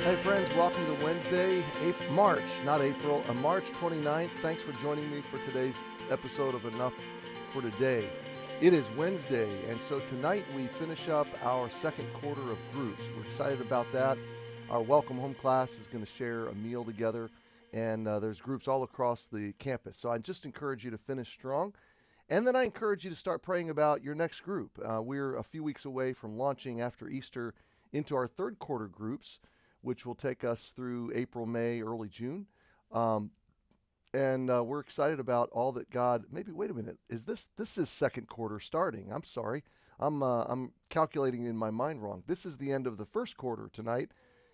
Hey friends, welcome to Wednesday, March 29th. Thanks for joining me for today's episode of Enough for Today. It is Wednesday, and so tonight we finish up our second quarter of groups. We're excited about that. Our welcome home class is going to share a meal together, and there's groups all across the campus. So I just encourage you to finish strong, and then I encourage you to start praying about your next group. We're a few weeks away from launching after Easter into our third quarter groups, which will take us through April, May, early June. And we're excited about all that God, maybe, wait a minute, this is second quarter starting. I'm sorry. I'm calculating in my mind wrong. This is the end of the first quarter tonight,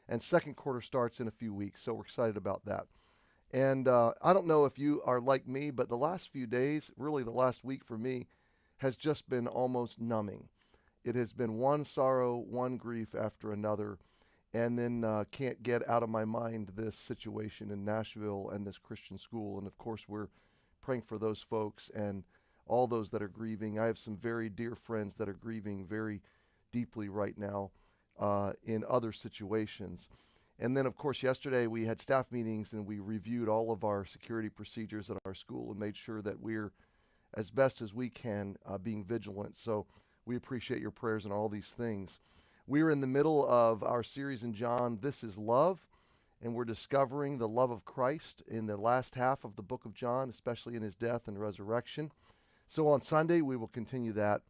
and second quarter starts in a few weeks, so we're excited about that. And I don't know if you are like me, but the last few days, really the last week for me, has just been almost numbing. It has been one sorrow, one grief after another, and then can't get out of my mind this situation in Nashville and this Christian school. And of course, we're praying for those folks and all those that are grieving. I have some very dear friends that are grieving very deeply right now in other situations. And then, of course, yesterday we had staff meetings and we reviewed all of our security procedures at our school and made sure that we're, as best as we can, being vigilant. So we appreciate your prayers and all these things. We're in the middle of our series in John, This is Love, and we're discovering the love of Christ in the last half of the book of John, especially in his death and resurrection. So on Sunday, we will continue that.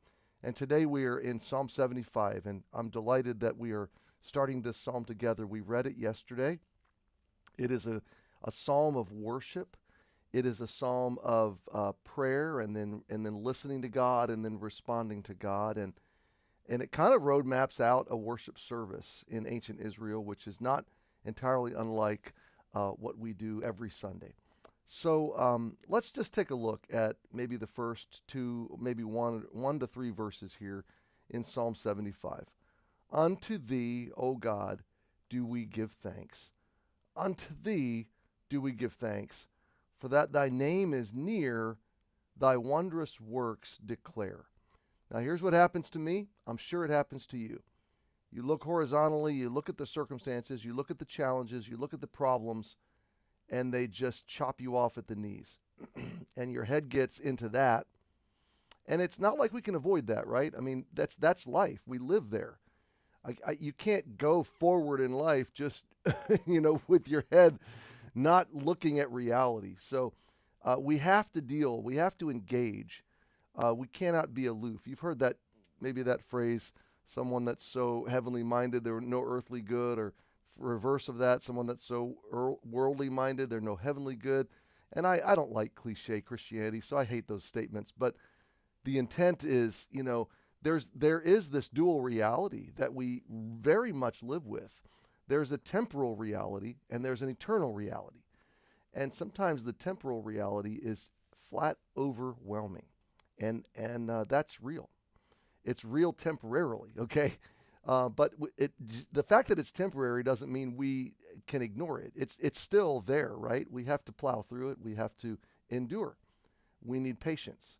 And today we are in Psalm 75, and I'm delighted that we are starting this psalm together. We read it yesterday. It is a psalm of worship. It is a psalm of prayer and then listening to God and then responding to God. And it kind of roadmaps out a worship service in ancient Israel, which is not entirely unlike what we do every Sunday. So let's just take a look at maybe the first two, maybe one to three verses here in Psalm 75. Unto thee, O God, do we give thanks. Unto thee do we give thanks, for that thy name is near, thy wondrous works declare. Now, here's what happens to me. I'm sure it happens to you. You look horizontally, you look at the circumstances, you look at the challenges, you look at the problems, and they just chop you off at the knees. And your head gets into that. And it's not like we can avoid that, right? I mean, that's life. We live there. You can't go forward in life just, with your head not looking at reality. So we have to engage. We cannot be aloof. You've heard that, maybe that phrase, someone that's so heavenly minded, they're no earthly good, or reverse of that, someone that's so worldly minded, they're no heavenly good. And I don't like cliche Christianity, so I hate those statements. But the intent is, there is this dual reality that we very much live with. There's a temporal reality and there's an eternal reality. And sometimes the temporal reality is flat overwhelming. And that's real. It's real temporarily, okay? But the fact that it's temporary doesn't mean we can ignore it. It's still there, right? We have to plow through it. We have to endure. We need patience.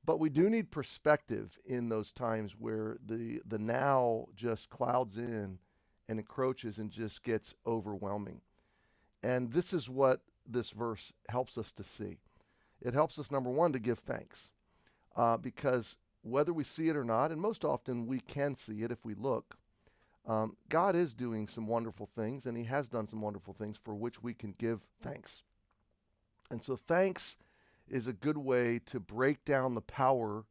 But we do need perspective in those times where the now just clouds in and encroaches and just gets overwhelming. And this is what this verse helps us to see. It helps us, number one, to give thanks. Because whether we see it or not, and most often we can see it if we look, God is doing some wonderful things, and he has done some wonderful things for which we can give thanks. And so thanks is a good way to break down the power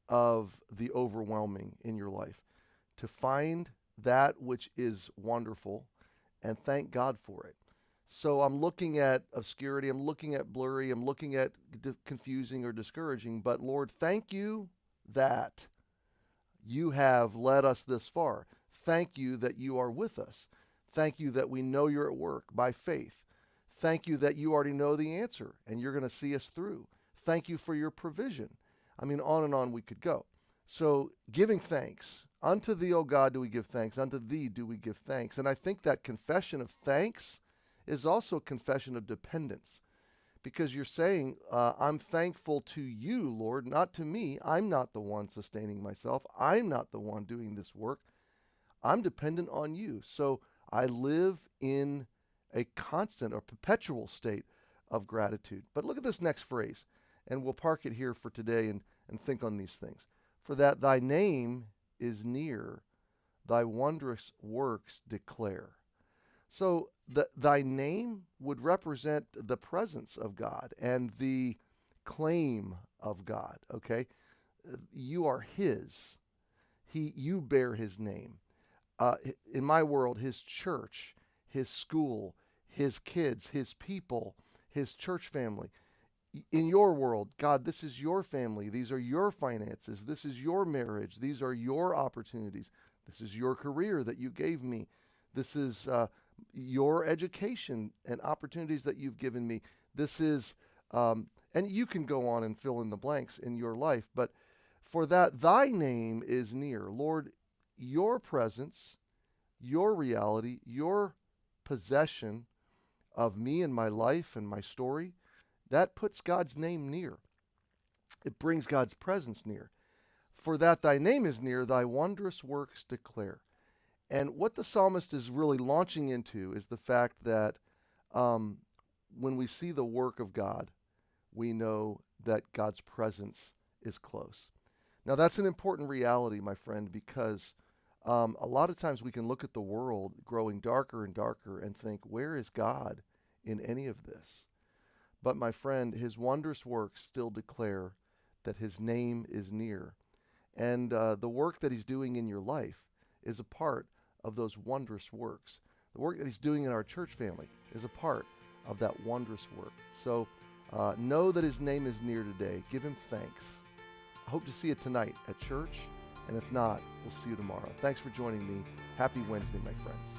of the overwhelming in your life, to find that which is wonderful and thank God for it. So I'm looking at obscurity, I'm looking at blurry, I'm looking at confusing or discouraging, but Lord, thank you that you have led us this far. Thank you that you are with us. Thank you that we know you're at work by faith. Thank you that you already know the answer and you're going to see us through. Thank you for your provision. I mean, on and on we could go. So giving thanks. Unto thee, O God, do we give thanks. Unto thee do we give thanks. And I think that confession of thanks is also a confession of dependence, because you're saying, I'm thankful to you, Lord, not to me. I'm not the one sustaining myself. I'm not the one doing this work. I'm dependent on you. So I live in a constant or perpetual state of gratitude. But look at this next phrase, and we'll park it here for today and think on these things. For that thy name is near, thy wondrous works declare. So thy name would represent the presence of God and the claim of God, okay? You are his. You bear his name. In my world, his church, his school, his kids, his people, his church family. In your world, God, this is your family. These are your finances. This is your marriage. These are your opportunities. This is your career that you gave me. This is your education and opportunities that you've given me. This is, and you can go on and fill in the blanks in your life, but for that thy name is near. Lord, your presence, your reality, your possession of me and my life and my story, that puts God's name near. It brings God's presence near. For that thy name is near, thy wondrous works declare. And what the psalmist is really launching into is the fact that when we see the work of God, we know that God's presence is close. Now, that's an important reality, my friend, because a lot of times we can look at the world growing darker and darker and think, where is God in any of this? But, my friend, his wondrous works still declare that his name is near. And the work that he's doing in your life is a part of those wondrous works. The work that he's doing in our church family is a part of that wondrous work. So know that his name is near today. Give him thanks. I hope to see you tonight at church. And if not, we'll see you tomorrow. Thanks for joining me. Happy Wednesday, my friends.